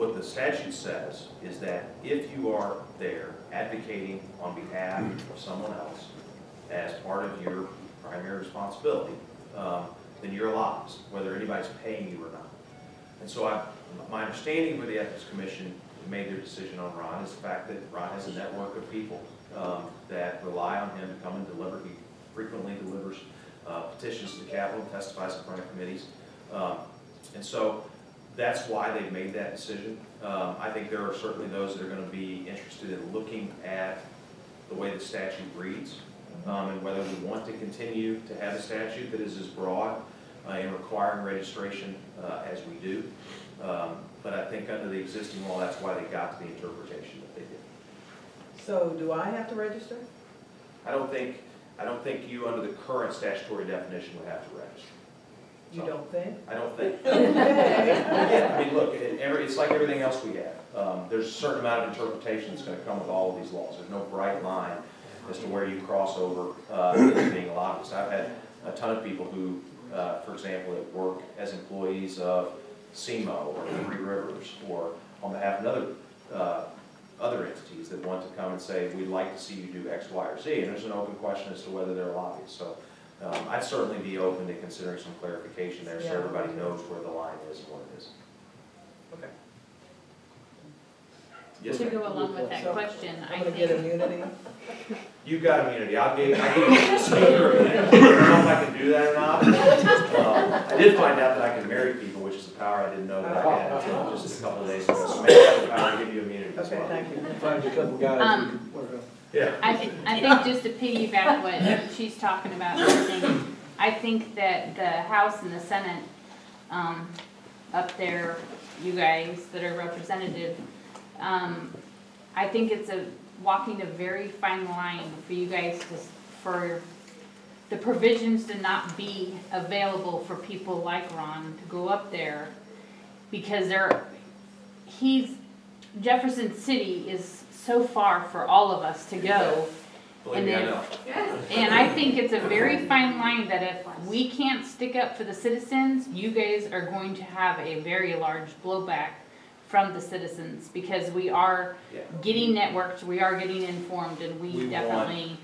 what the statute says is that if you are there advocating on behalf of someone else as part of your primary responsibility, then you're a lobbyist, whether anybody's paying you or not. And so my understanding with the Ethics Commission made their decision on Ron is the fact that Ron has a network of people that rely on him to come and deliver. He frequently delivers petitions to the Capitol, testifies in front of committees. And so that's why they've made that decision. I think there are certainly those that are going to be interested in looking at the way the statute reads and whether we want to continue to have a statute that is as broad in requiring registration as we do. But I think under the existing law, that's why they got to the interpretation that they did. So do I have to register? I don't think you, under the current statutory definition, would have to register. You don't think? I don't think. Yeah, I mean, look, it's like everything else we have. There's a certain amount of interpretation that's going to come with all of these laws. There's no bright line as to where you cross over into being a lobbyist. I've had a ton of people who, for example, that work as employees of SEMO or Three Rivers or on behalf of other entities that want to come and say, we'd like to see you do X, Y, or Z. And there's an open question as to whether they're lobbyists. So I'd certainly be open to considering some clarification there so everybody knows where the line is and what it is. Okay. Yes, to go along with that question, I'm going to get immunity. You've got immunity. I'll give you the speaker immunity. I don't know if I can do that or not. I did find out that I can marry people, which is a power I didn't know that I had until just a couple of days ago. So maybe I have the power to give you immunity as Okay, well. thank you. Find a couple guys we can work on. Yeah. I think just to piggyback what she's talking about, I think that the House and the Senate up there, you guys that are representative, I think it's walking a very fine line for you guys for the provisions to not be available for people like Ron to go up there, because Jefferson City is so far for all of us to go. Believe me, I know. And I think it's a very fine line that if we can't stick up for the citizens, you guys are going to have a very large blowback from the citizens, because we are getting networked, we are getting informed, and we definitely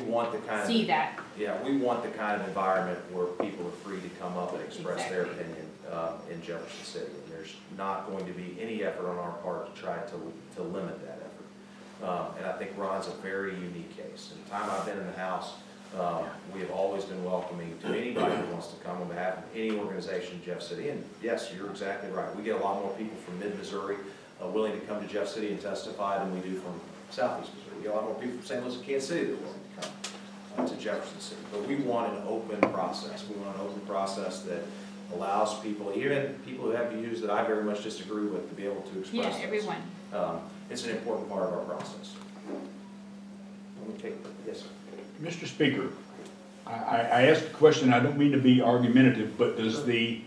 want the kind see that. Yeah, we want the kind of environment where people are free to come up and express their opinion in Jefferson City. And there's not going to be any effort on our part to try to limit that effort. And I think Ron's a very unique case. In the time I've been in the House, we have always been welcoming to anybody who wants to come on behalf of any organization in Jeff City. And yes, you're exactly right. We get a lot more people from mid-Missouri willing to come to Jeff City and testify than we do from southeast Missouri. We get a lot more people from St. Louis and Kansas City that are willing to come to Jefferson City. But we want an open process. We want an open process that allows people, even people who have views that I very much disagree with, to be able to express those. Everyone. It's an important part of our process. Yes, sir. Mr. Speaker, I asked a question. I don't mean to be argumentative, but does the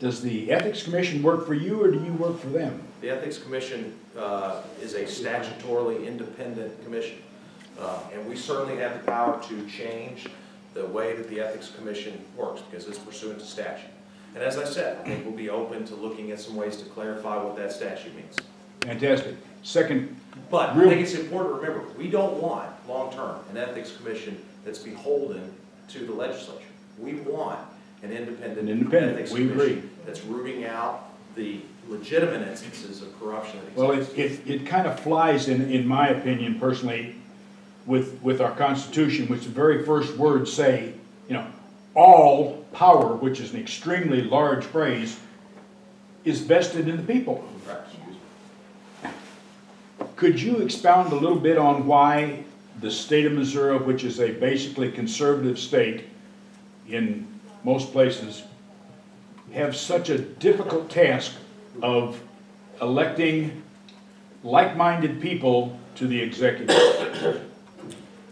Ethics Commission work for you, or do you work for them? The Ethics Commission is a statutorily independent commission, and we certainly have the power to change the way that the Ethics Commission works, because it's pursuant to statute. And as I said, I think we'll be open to looking at some ways to clarify what that statute means. Fantastic. Second, but I think it's important to remember, we don't want, long-term, an Ethics Commission that's beholden to the legislature. We want an independent Ethics Commission that's rooting out the legitimate instances of corruption that exist. Well, it kind of flies, in my opinion, personally, with our Constitution, which the very first words say, all power, which is an extremely large phrase, is vested in the people. Right. Could you expound a little bit on why the state of Missouri, which is a basically conservative state in most places, have such a difficult task of electing like-minded people to the executive?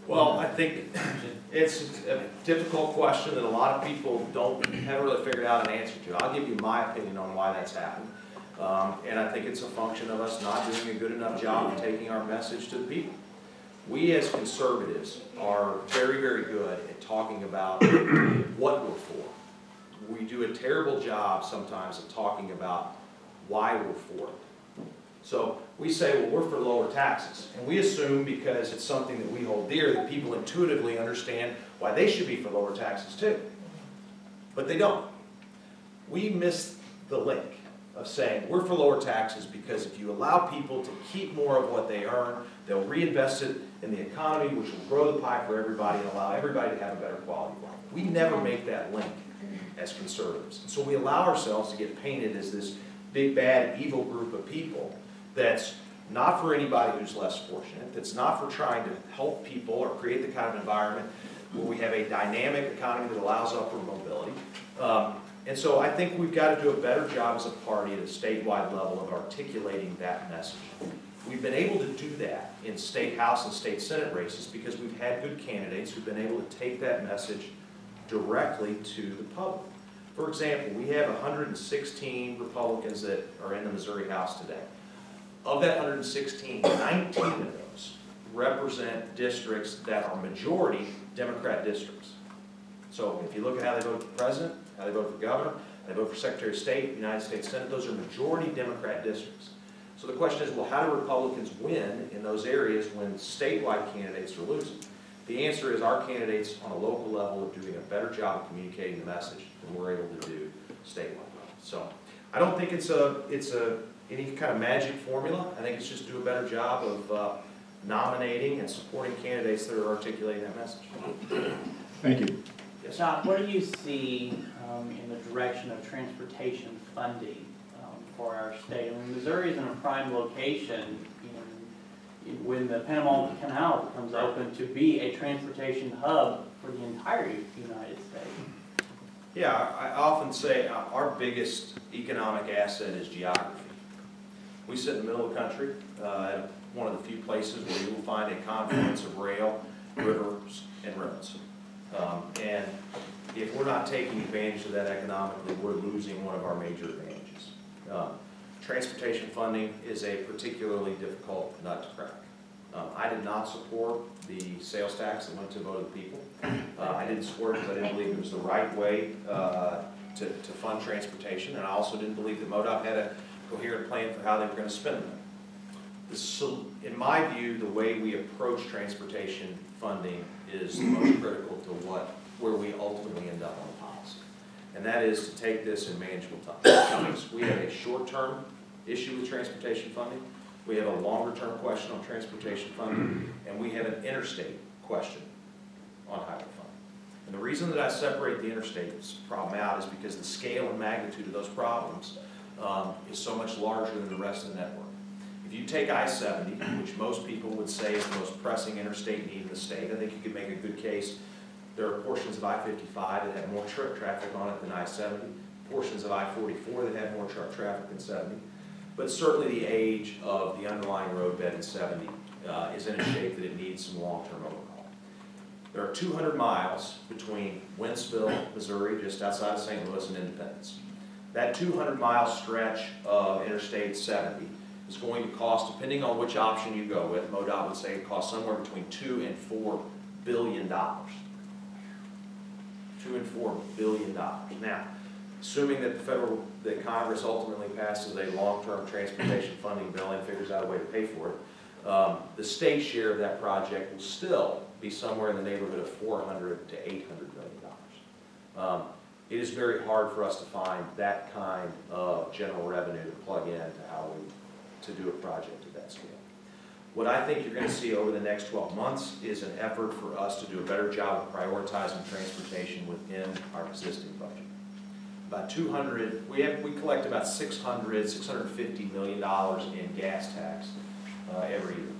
Well, I think it's a difficult question that a lot of people haven't really figured out an answer to. I'll give you my opinion on why that's happened. And I think it's a function of us not doing a good enough job of taking our message to the people. We as conservatives are very, very good at talking about what we're for. We do a terrible job sometimes of talking about why we're for it. So we say, well, we're for lower taxes. And we assume, because it's something that we hold dear, that people intuitively understand why they should be for lower taxes too. But they don't. We miss the link of saying, we're for lower taxes because if you allow people to keep more of what they earn, they'll reinvest it in the economy, which will grow the pie for everybody and allow everybody to have a better quality of life. We never make that link as conservatives. And so we allow ourselves to get painted as this big, bad, evil group of people that's not for anybody who's less fortunate, that's not for trying to help people or create the kind of environment where we have a dynamic economy that allows upward mobility. And so I think we've got to do a better job as a party at a statewide level of articulating that message. We've been able to do that in state house and state senate races because we've had good candidates who've been able to take that message directly to the public. For example, we have 116 Republicans that are in the Missouri House today. Of that 116, 19 of those represent districts that are majority Democrat districts. So if you look at how they vote for president, how they vote for governor, how they vote for Secretary of State, United States Senate, those are majority Democrat districts. So the question is, well, how do Republicans win in those areas when statewide candidates are losing? The answer is our candidates on a local level are doing a better job of communicating the message than we're able to do statewide. So I don't think it's any kind of magic formula. I think it's just do a better job of nominating and supporting candidates that are articulating that message. Thank you. Yes. Todd, what do you see in the direction of transportation funding for our state? I mean, Missouri is in a prime location when the Panama Canal becomes open to be a transportation hub for the entire United States. Yeah, I often say our biggest economic asset is geography. We sit in the middle of the country, at one of the few places where you will find a confluence of rail, rivers, and roads. And if we're not taking advantage of that economically, we're losing one of our major advantages. Transportation funding is a particularly difficult nut to crack. I did not support the sales tax that went to a vote of the people. I didn't support it because I didn't believe it was the right way to fund transportation, and I also didn't believe that MoDOT had a coherent plan for how they were going to spend them. In my view, the way we approach transportation funding is the most critical to where we ultimately end up on policy. And that is to take this in manageable times. We have a short-term issue with transportation funding. We have a longer-term question on transportation funding. And we have an interstate question on highway funding. And the reason that I separate the interstate problem out is because the scale and magnitude of those problems is so much larger than the rest of the network. If you take I-70, which most people would say is the most pressing interstate need in the state, I think you could make a good case. There are portions of I-55 that have more truck traffic on it than I-70, portions of I-44 that have more truck traffic than 70. But certainly the age of the underlying roadbed in 70 is in a shape that it needs some long-term overhaul. There are 200 miles between Wentzville, Missouri, just outside of St. Louis, and Independence. That 200-mile stretch of Interstate 70 is going to cost, depending on which option you go with, MoDOT would say it costs somewhere between $2 and $4 billion. $2 and $4 billion. Now, assuming that Congress ultimately passes a long-term transportation funding bill and figures out a way to pay for it, the state share of that project will still be somewhere in the neighborhood of $400 to $800 million. It is very hard for us to find that kind of general revenue to plug in to do a project of that scale. What I think you're going to see over the next 12 months is an effort for us to do a better job of prioritizing transportation within our existing budget. About 200, we collect about $650 million in gas tax every year.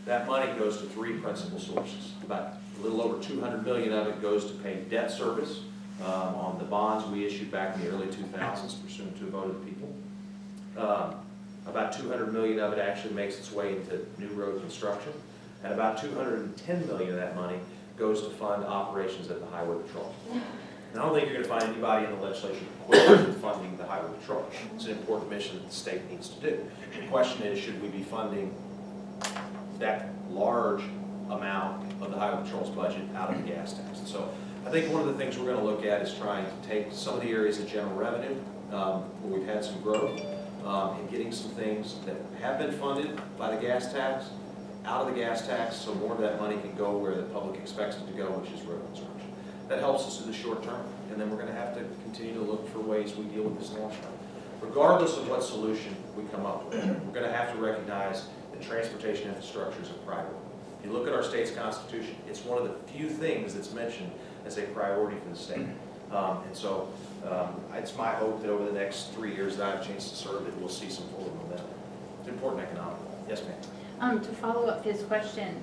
That money goes to three principal sources. About a little over $200 million of it goes to pay debt service on the bonds we issued back in the early 2000s pursuant to a vote of the people. About $200 million of it actually makes its way into new road construction, and about $210 million of that money goes to fund operations at the Highway Patrol. And I don't think you're going to find anybody in the legislature equipped with funding the Highway Patrol. It's an important mission that the state needs to do. The question is, should we be funding that large amount of the Highway Patrol's budget out of the gas tax? And so I think one of the things we're going to look at is trying to take some of the areas of general revenue where we've had some growth, in getting some things that have been funded by the gas tax out of the gas tax, so more of that money can go where the public expects it to go, which is road construction. That helps us in the short term, and then we're going to have to continue to look for ways we deal with this long term. Regardless of what solution we come up with, we're going to have to recognize that transportation infrastructure is a priority. If you look at our state's constitution, it's one of the few things that's mentioned as a priority for the state. It's my hope that over the next 3 years that I have a chance to serve it, we'll see some forward momentum. It's important economically. Yes, ma'am. To follow up his question,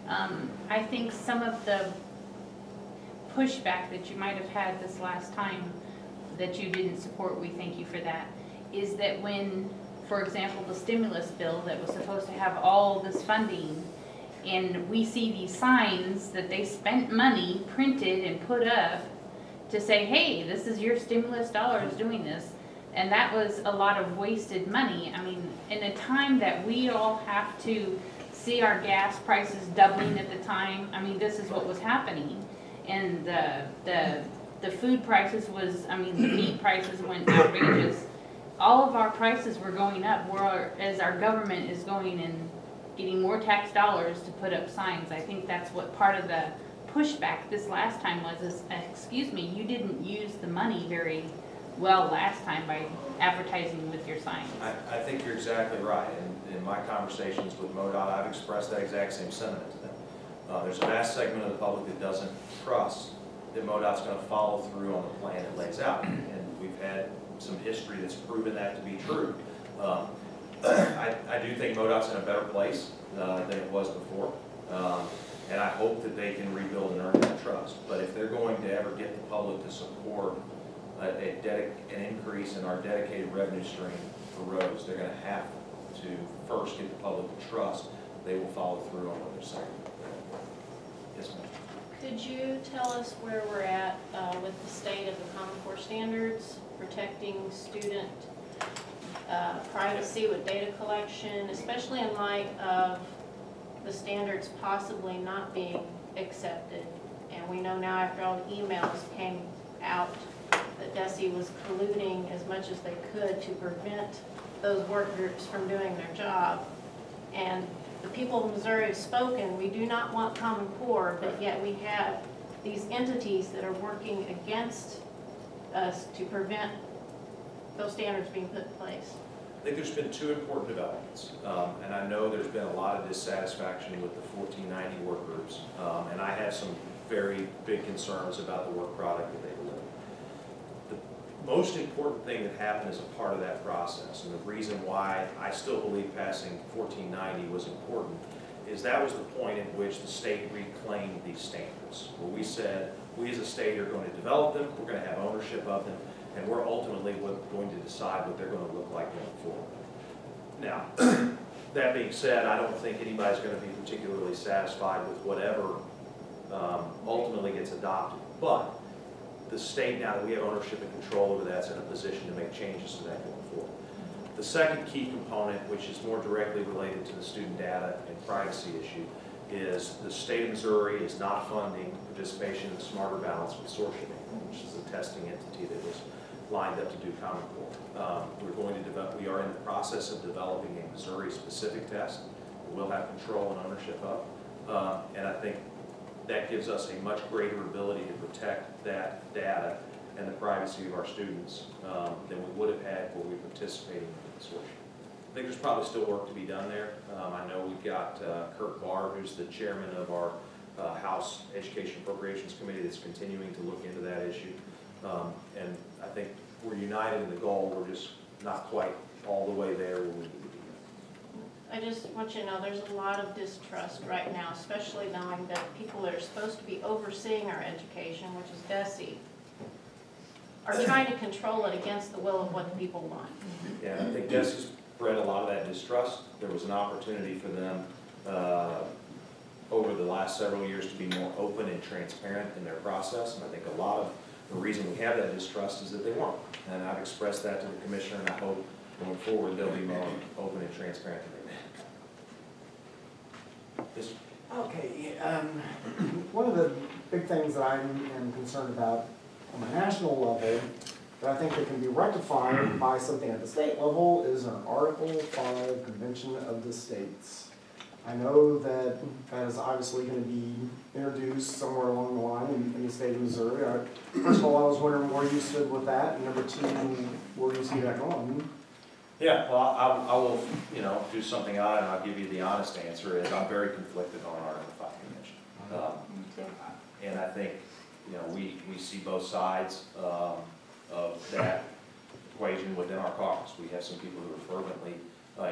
I think some of the pushback that you might have had this last time that you didn't support, we thank you for that, is that when, for example, the stimulus bill that was supposed to have all this funding, and we see these signs that they spent money printed and put up to say, hey, this is your stimulus dollars doing this, and that was a lot of wasted money. I mean, in a time that we all have to see our gas prices doubling at the time, I mean, this is what was happening. And the food prices was, I mean, the meat prices went outrageous. All of our prices were going up, whereas our government is going and getting more tax dollars to put up signs. I think that's what part of the pushback this last time was, is, excuse me, you didn't use the money very well last time by advertising with your signs. I think you're exactly right. And in my conversations with MoDOT, I've expressed that exact same sentiment to them. There's a vast segment of the public that doesn't trust that MoDOT's going to follow through on the plan it lays out. And we've had some history that's proven that to be true. I do think MoDOT's in a better place than it was before. And I hope that they can rebuild and earn that trust. But if they're going to ever get the public to support an increase in our dedicated revenue stream for roads, they're going to have to first get the public to trust they will follow through on what they're saying. Yes, ma'am. Could you tell us where we're at with the state of the Common Core standards, protecting student privacy with data collection, especially in light of the standards possibly not being accepted? And we know now after all the emails came out that DESE was colluding as much as they could to prevent those work groups from doing their job. And the people of Missouri have spoken, we do not want Common Core, but yet we have these entities that are working against us to prevent those standards being put in place. I think there's been two important developments, and I know there's been a lot of dissatisfaction with the 1490 work groups, and I have some very big concerns about the work product that they deliver. The most important thing that happened as a part of that process, and the reason why I still believe passing 1490 was important, is that was the point at which the state reclaimed these standards, where we said, we as a state are going to develop them, we're going to have ownership of them, and we're ultimately going to decide what they're going to look like going forward. Now, that being said, I don't think anybody's going to be particularly satisfied with whatever ultimately gets adopted, but the state, now that we have ownership and control over that, is in a position to make changes to that going forward. The second key component, which is more directly related to the student data and privacy issue, is the state of Missouri is not funding participation in the Smarter Balance Consortium, which is a testing entity that was lined up to do Common Core. We are in the process of developing a Missouri-specific test that we'll have control and ownership of, and I think that gives us a much greater ability to protect that data and the privacy of our students than we would have had were we participating in the consortium. I think there's probably still work to be done there. I know we've got Kirk Barr, who's the chairman of our House Education Appropriations Committee, that's continuing to look into that issue. And I think we're united in the goal. We're just not quite all the way there where we need to be. I just want you to know there's a lot of distrust right now, especially knowing that people that are supposed to be overseeing our education, which is DESE, are trying to control it against the will of what the people want. Yeah, I think DESE bred a lot of that distrust. There was an opportunity for them over the last several years to be more open and transparent in their process, and I think a lot of the reason we have that distrust is that they weren't. And I've expressed that to the commissioner, and I hope going forward they'll be more open and transparent than they've been. Yes. Okay, one of the big things that I'm concerned about on a national level that I think that can be rectified by something at the state level is an Article 5 Convention of the States. I know that that is obviously going to be introduced somewhere along the line in the state of Missouri. First of all, I was wondering where you stood with that, and number two, where do you see that going? Yeah, well, I will, do something on it, and I'll give you the honest answer is I'm very conflicted on Article 5 convention. And I think, we see both sides of that equation within our caucus. We have some people who are fervently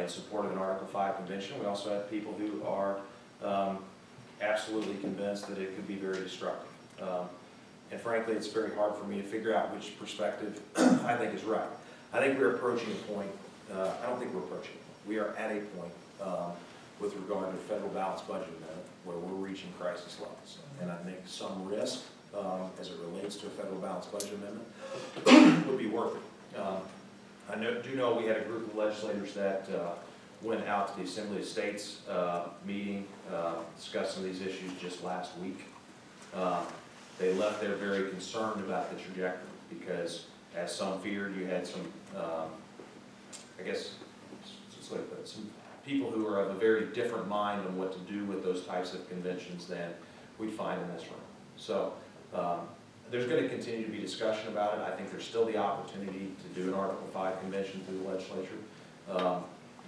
in support of an Article 5 convention. We also have people who are absolutely convinced that it could be very destructive. And frankly, it's very hard for me to figure out which perspective I think is right. I think we're approaching a point, I don't think we're approaching it. We are at a point with regard to the federal balanced budget amendment where we're reaching crisis levels. And I think some risk as it relates to a federal balanced budget amendment would be worth it. I do know we had a group of legislators that went out to the Assembly of States meeting, discussing these issues just last week. They left there very concerned about the trajectory because, as some feared, you had some, I guess, some people who are of a very different mind on what to do with those types of conventions than we find in this room. So there's going to continue to be discussion about it. I think there's still the opportunity to do an Article 5 convention through the legislature.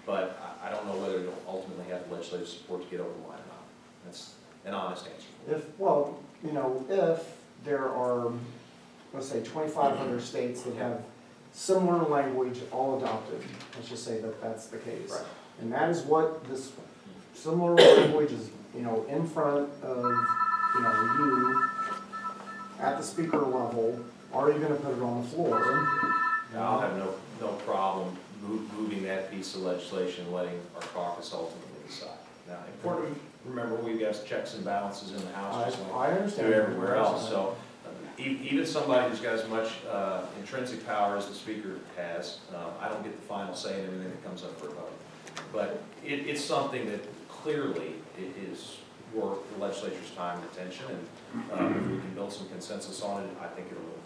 But I don't know whether it'll ultimately have the legislative support to get over the line or not. That's an honest answer. If there are, let's say, 2,500 states that have similar language all adopted, let's just say that that's the case. Right. And that is what this similar language is, in front of, you at the speaker level, are you going to put it on the floor? I'll have no problem moving that piece of legislation and letting our caucus ultimately decide. Now, important to remember, we've got checks and balances in the House, just like I understand. do everywhere else. So even somebody who's got as much intrinsic power as the speaker has, I don't get the final say in everything that comes up for a vote. But it's something that clearly is worth the legislature's time and attention, and if we can build some consensus on it, I think it'll move.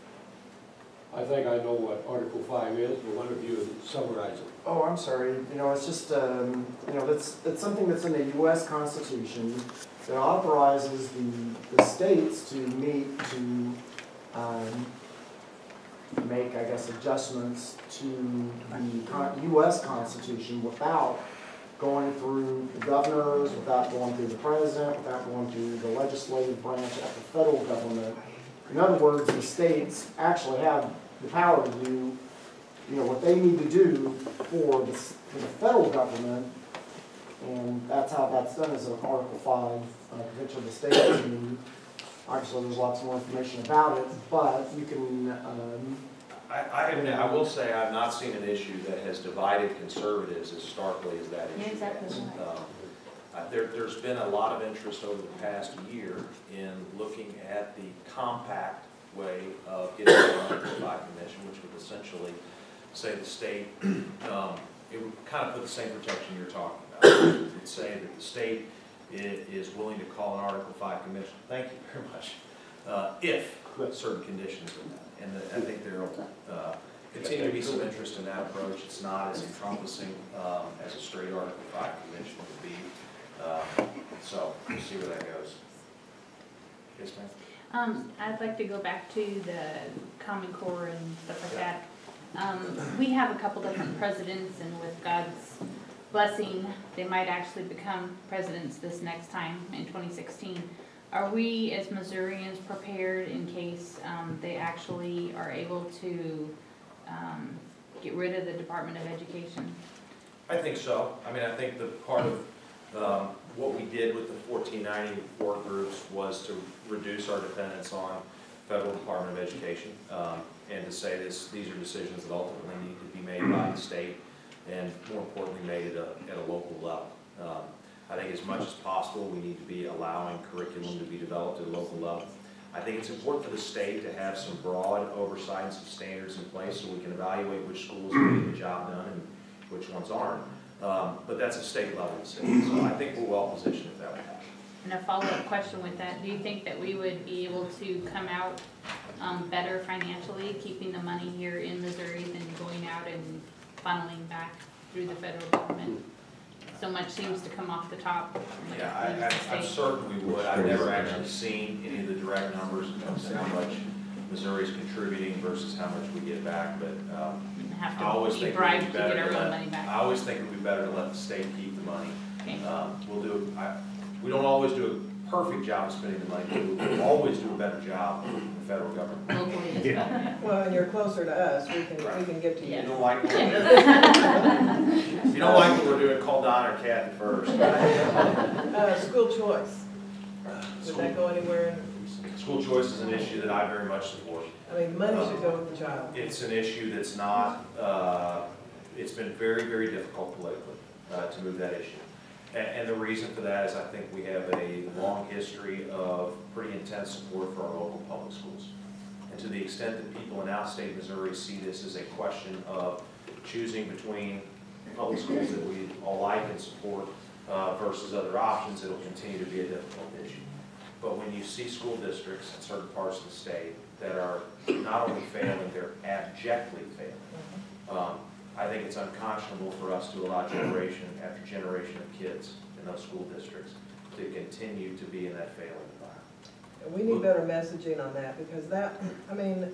I think I know what Article 5 is, but one of you summarize it. Oh, I'm sorry. It's just, it's something that's in the U.S. Constitution that authorizes the states to meet to make, I guess, adjustments to the U.S. Constitution without going through the governors, without going through the president, without going through the legislative branch at the federal government. In other words, the states actually have the power to do, what they need to do for the federal government, and that's how that's done as an Article 5 Convention of the States. And obviously, there's lots more information about it, but you can. I will say I've not seen an issue that has divided conservatives as starkly as that issue. Exactly. There's been a lot of interest over the past year in looking at the compact way of getting an Article 5 convention, which would essentially say the state, it would kind of put the same protection you're talking about. It would say that the state is willing to call an Article 5 convention. Thank you very much. If certain conditions are met. And I think there will continue to be some interest in that approach. It's not as encompassing as a straight Article 5 convention would be. So we'll see where that goes. Yes, ma'am? I'd like to go back to the Common Core and stuff like that. We have a couple different presidents, and with God's blessing, they might actually become presidents this next time in 2016. Are we, as Missourians, prepared in case they actually are able to get rid of the Department of Education? I think so. I mean, I think the part of what we did with the 1490 work groups was to reduce our dependence on federal Department of Education and to say these are decisions that ultimately need to be made by the state and, more importantly, made at a local level. I think as much as possible we need to be allowing curriculum to be developed at a local level. I think it's important for the state to have some broad oversight and some standards in place so we can evaluate which schools are getting the job done and which ones aren't. But that's a state level decision, so I think we're well positioned if that would happen. And a follow-up question with that, do you think that we would be able to come out better financially, keeping the money here in Missouri than going out and funneling back through the federal government? So much seems to come off the top. When it leaves the I'm state. certain we would. I've never actually seen any of the direct numbers of how much Missouri's contributing versus how much we get back, but Have I always to think be it would bribed be to better get our to own let, money back. I always think it would be better to let the state keep the money. Okay. We'll do, we don't always do a perfect job of spending the money, but we'll always do a better job than the federal government. Locally as well, yeah. Well, and you're closer to us, we can get to If you you. don't like what we're doing, if you don't like what we're doing, call Don or Kathy first. School choice, would that go anywhere? School choice is an issue that I very much support. I mean, money should go with the child. It's an issue that's not, it's been very, very difficult politically to move that issue. And the reason for that is I think we have a long history of pretty intense support for our local public schools. And to the extent that people in outstate Missouri see this as a question of choosing between public schools that we all like and support versus other options, it'll continue to be a difficult issue. But when you see school districts in certain parts of the state that are not only failing, they're abjectly failing, I think it's unconscionable for us to allow generation after generation of kids in those school districts to continue to be in that failing environment. And we need better messaging on that, because that, I mean,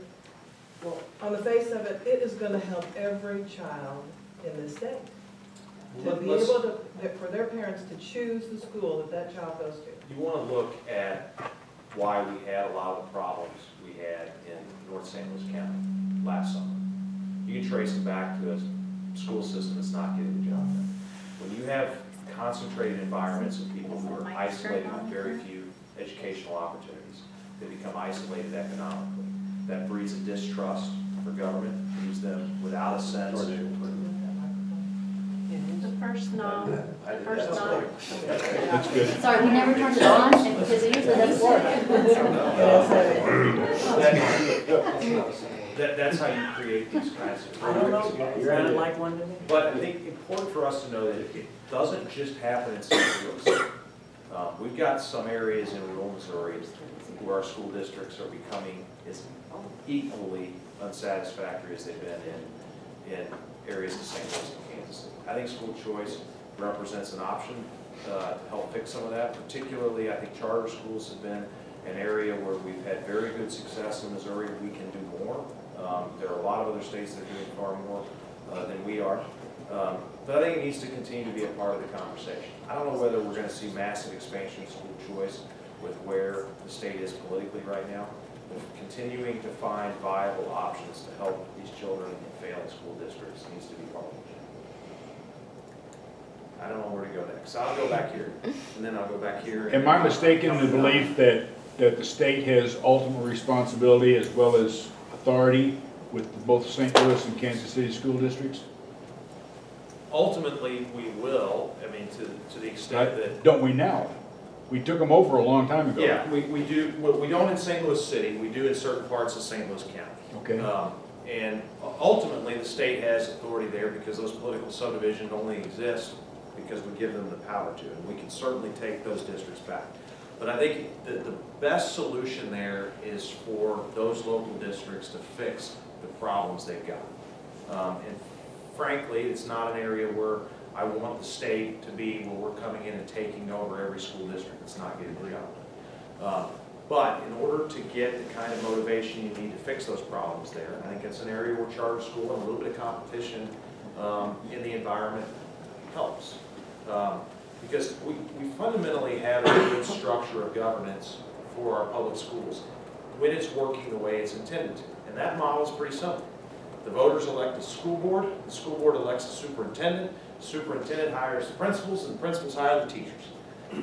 well, on the face of it, it is gonna help every child in this state. To be able to, for their parents to choose the school that that child goes to. You want to look at why we had a lot of the problems we had in North St. Louis County last summer. You can trace them back to a school system that's not getting the job done. When you have concentrated environments of people who are isolated with very few educational opportunities, they become isolated economically. That breeds a distrust for government, leaves them without a sense. The first no, the first no. That's good. Sorry, we never turned it on, and because it usually doesn't work. That's how you create these kinds of I don't know, programs. you're gonna like one today? But I think important for us to know that it doesn't just happen in St. Louis. We've got some areas in rural Missouri where our school districts are becoming as equally unsatisfactory as they've been in areas of St. Louis and Kansas City. I think school choice represents an option to help fix some of that. Particularly, I think charter schools have been an area where we've had very good success in Missouri. We can do more. There are a lot of other states that are doing far more than we are. But I think it needs to continue to be a part of the conversation. I don't know whether we're going to see massive expansion of school choice with where the state is politically right now, but continuing to find viable options to help these children in failing school districts needs to be part of it. I don't know where to go next. I'll go back here, and then I'll go back here. Am I mistaken in the belief that the state has ultimate responsibility as well as authority with both St. Louis and Kansas City school districts? Ultimately, we will. I mean, to the extent that. Don't we now? We took them over a long time ago. Yeah, we do. What we don't in St. Louis City, we do in certain parts of St. Louis County. Okay. And ultimately, the state has authority there because those political subdivisions only exist because we give them the power to, and we can certainly take those districts back. But I think that the best solution there is for those local districts to fix the problems they've got. And frankly, it's not an area where I want the state to be where we're coming in and taking over every school district that's not getting the job done. But in order to get the kind of motivation you need to fix those problems there, I think it's an area where charter school and a little bit of competition in the environment helps. Because we fundamentally have a good structure of governance for our public schools when it's working the way it's intended to. And that model is pretty simple. The voters elect a school board, the school board elects a superintendent hires the principals, and the principals hire the teachers.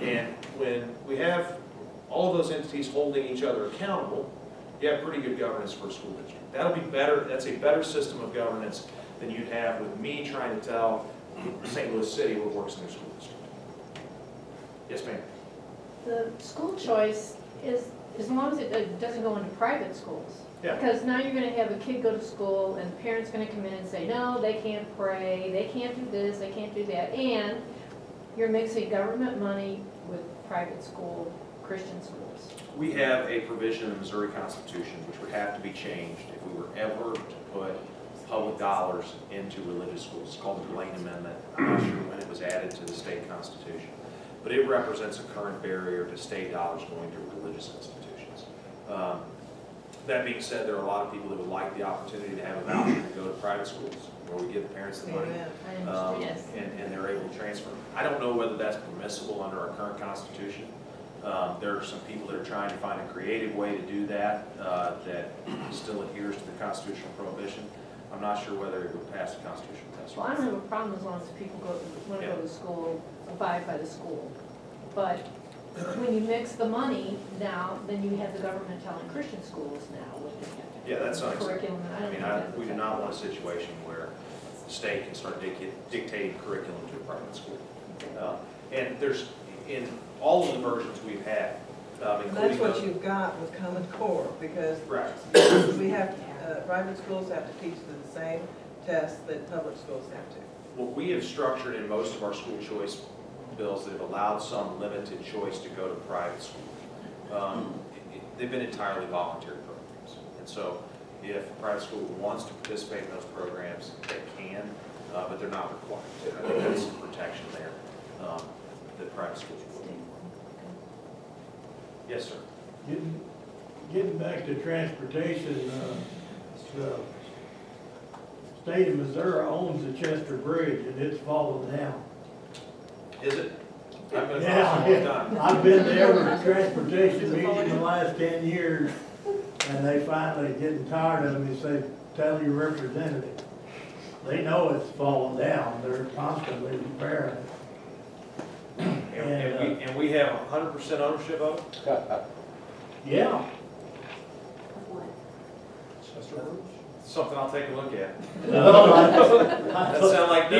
And when we have all of those entities holding each other accountable, you have pretty good governance for a school district. That'll be better, that's a better system of governance than you'd have with me trying to tell St. Louis City what works in their school district. Yes, ma'am. The school choice is, as long as it doesn't go into private schools. Yeah. Because now you're gonna have a kid go to school and the parent's gonna come in and say, no, they can't pray, they can't do this, they can't do that. And you're mixing government money with private school, Christian schools. We have a provision in the Missouri Constitution which would have to be changed if we were ever to put public dollars into religious schools. It's called the Blaine Amendment. I'm not sure when it was added to the state constitution, but it represents a current barrier to state dollars going to religious institutions. That being said, there are a lot of people that would like the opportunity to have a voucher to go to private schools where we give the parents the money. Yes. And they're able to transfer. I don't know whether that's permissible under our current constitution. There are some people that are trying to find a creative way to do that that still adheres to the constitutional prohibition. I'm not sure whether it would pass the constitutional test. Well, I don't have a problem as long as people want to go to school, abide by the school. But when you mix the money now, then you have the government telling Christian schools now what they have to do. Yeah, that's not Curriculum, and I don't think that's we do not want a situation where the state can start dictating curriculum to a private school. And there's, in all of the versions we've had, And that's what you've got with Common Core, because right. we have, private schools have to teach the same tests that public schools have to. What we have structured in most of our school choice bills that have allowed some limited choice to go to private school, they've been entirely voluntary programs. And so if a private school wants to participate in those programs, they can, but they're not required to. I think that's some protection there that private schools will. Yes, sir. Getting back to transportation, the state of Missouri owns the Chester Bridge and it's fallen down. Is it? I've been Yeah, a long time. I've been to every transportation meeting in the last 10 years, and they finally getting tired of me, say, tell your representative. They know it's fallen down, they're constantly repairing it. And we have 100% ownership of it? Yeah, Something I'll take a look at. no, That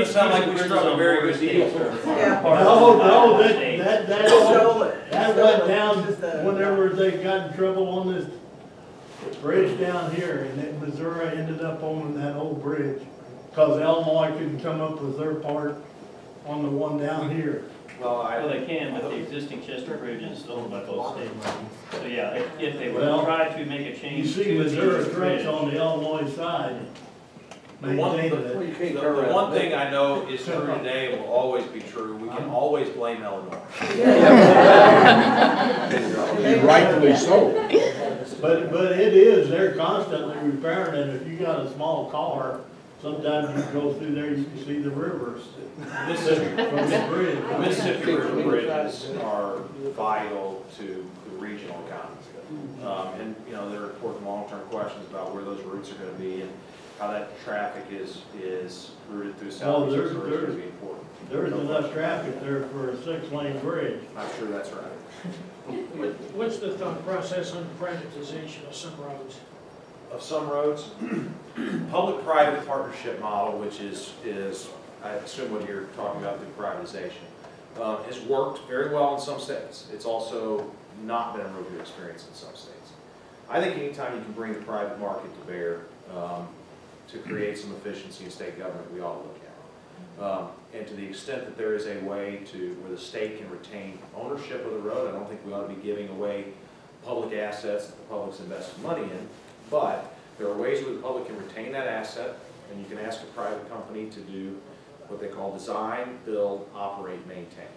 sound like we struck a very good deal. Yeah. no, Stole it. that went down whenever they got in trouble on this bridge down here, and then Missouri ended up owning that old bridge, because Illinois couldn't come up with their part on the one down here. Well, they can, but the existing Chester Bridge is owned by both states. So yeah, if they were Well, to try to make a You change see to the Missouri Chester trucks Bridge. on the Illinois side maintaining it. The one thing I know is true today and will always be true, we can always blame Illinois. Rightfully so. But it is, they're constantly repairing it. If you got a small car, sometimes you go through there, you can see the rivers from the bridge. The Mississippi River bridges are vital to the regional economy. And, you know, there are important long-term questions about where those routes are going to be and how that traffic is routed through southeast Missouri is going to be important. There's enough traffic there for a 6-lane bridge. I'm sure that's right. What's the thought process on privatization of some roads? Of some roads, public-private partnership model, which is I assume what you're talking about through privatization, has worked very well in some states. It's also not been a real good experience in some states. I think anytime you can bring the private market to bear to create some efficiency in state government, we ought to look at it. And to the extent that there is a way where the state can retain ownership of the road, I don't think we ought to be giving away public assets that the public's invested money in. But there are ways where the public can retain that asset, and you can ask a private company to do what they call design, build, operate, maintain,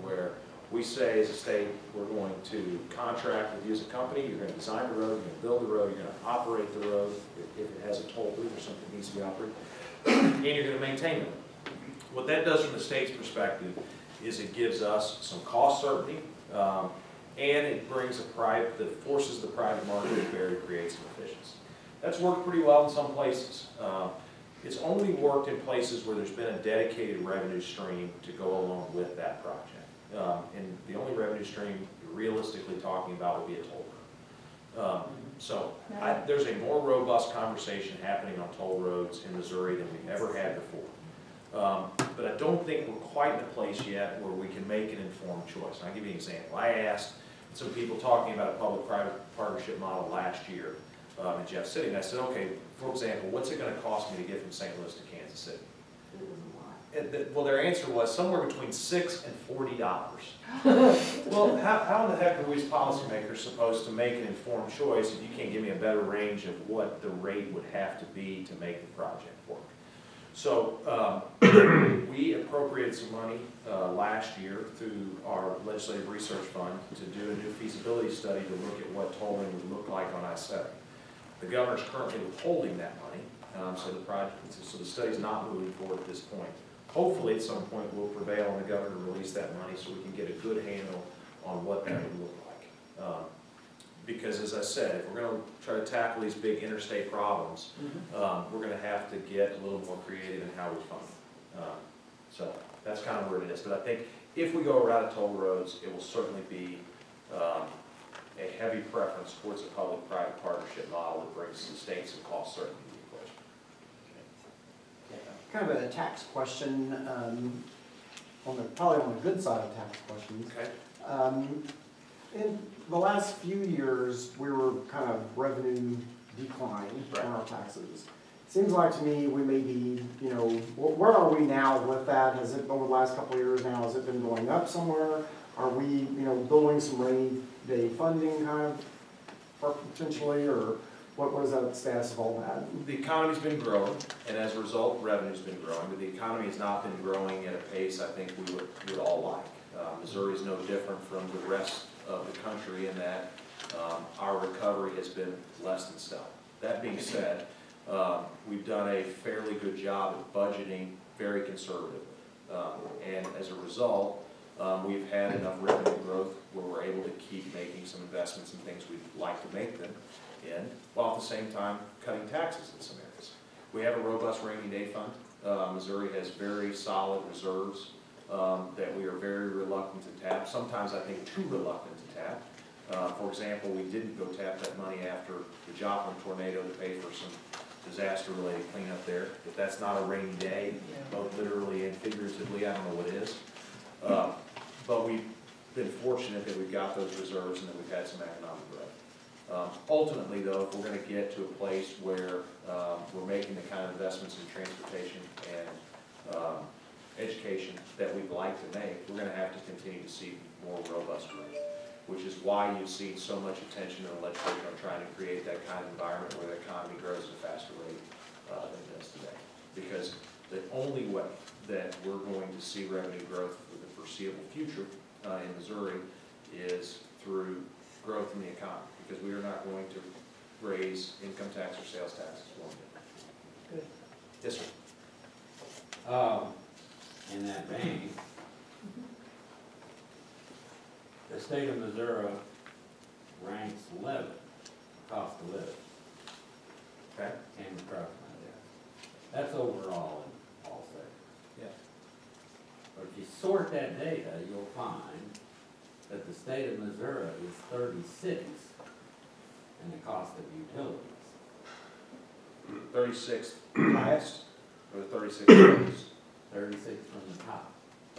where we say as a state, we're going to contract with you as a company, you're going to design the road, you're going to build the road, you're going to operate the road, if it has a toll booth or something that needs to be operated, and you're going to maintain it. What that does from the state's perspective is it gives us some cost certainty, and it brings that forces the private market to bear to create some efficiency. That's worked pretty well in some places. It's only worked in places where there's been a dedicated revenue stream to go along with that project. And the only revenue stream you're realistically talking about would be a toll road. So there's a more robust conversation happening on toll roads in Missouri than we've ever had before. But I don't think we're quite in a place yet where we can make an informed choice. And I'll give you an example. I asked some people talking about a public-private partnership model last year in Jeff City, and I said, okay, for example, what's it going to cost me to get from St. Louis to Kansas City? Well, their answer was somewhere between $6 and $40. Well, how in the heck are we as policymakers supposed to make an informed choice if you can't give me a better range of what the rate would have to be to make the project work? So we appropriated some money last year through our legislative research fund to do a new feasibility study to look at what tolling would look like on I-70. The governor's currently withholding that money, so the study's not moving forward at this point. Hopefully, at some point, we'll prevail on the governor to release that money so we can get a good handle on what that would look like. Because, as I said, if we're going to try to tackle these big interstate problems, we're going to have to get a little more creative in how we fund them. So that's kind of where it is. But I think if we go a route of toll roads, it will certainly be a heavy preference towards a public-private partnership model that brings the states and cost certainty to the equation. Kind of a tax question, probably on the good side of tax questions. Okay. In the last few years, we were kind of revenue decline on our taxes. Seems like to me we may be, where are we now with that? Has it, over the last couple of years now, has it been going up somewhere? Are we, building some rainy day funding kind of potentially, or what is that status of all that? The economy's been growing, and as a result, revenue's been growing, but the economy has not been growing at a pace I think we would all like. Missouri is no different from the rest of the country in that our recovery has been less than stellar. That being said, we've done a fairly good job of budgeting very conservatively, and as a result, we've had enough revenue growth where we're able to keep making some investments in things we'd like to make them in, while at the same time cutting taxes in some areas. We have a robust rainy day fund. Missouri has very solid reserves that we are very reluctant to tap, sometimes I think too reluctant to tap. For example, we didn't go tap that money after the Joplin tornado to pay for some disaster-related cleanup there. If that's not a rainy day, both literally and figuratively, I don't know what is. But we've been fortunate that we've got those reserves and that we've had some economic growth. Ultimately, though, if we're going to get to a place where we're making the kind of investments in transportation and education that we'd like to make, we're going to have to continue to see more robust growth, which is why you've seen so much attention in the legislature on trying to create that kind of environment where the economy grows at a faster rate than it does today. Because the only way that we're going to see revenue growth for the foreseeable future in Missouri is through growth in the economy, because we are not going to raise income tax or sales taxes. Good. Yes, sir. In that vein, the state of Missouri ranks 11 cost of living. Okay. Came across my desk. That's overall in all sectors. Yeah. But if you sort that data, you'll find that the state of Missouri is 36 in the cost of utilities. 36th highest, or the 36th lowest? 36 from the top.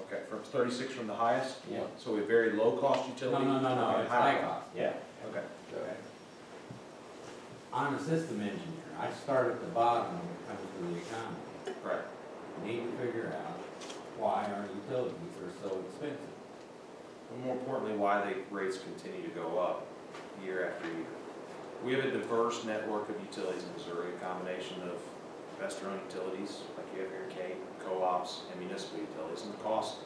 Okay, from 36 from the highest? Yeah. So we have very low cost utility? No, and it's high cost. Yeah, okay. Okay. I'm a system engineer. I start at the bottom when it comes to the economy. Right. We need to figure out why our utilities are so expensive. And more importantly, why the rates continue to go up year after year. We have a diverse network of utilities in Missouri, a combination of investor-owned utilities, like you have here in Cape, co-ops, and municipal utilities. And the cost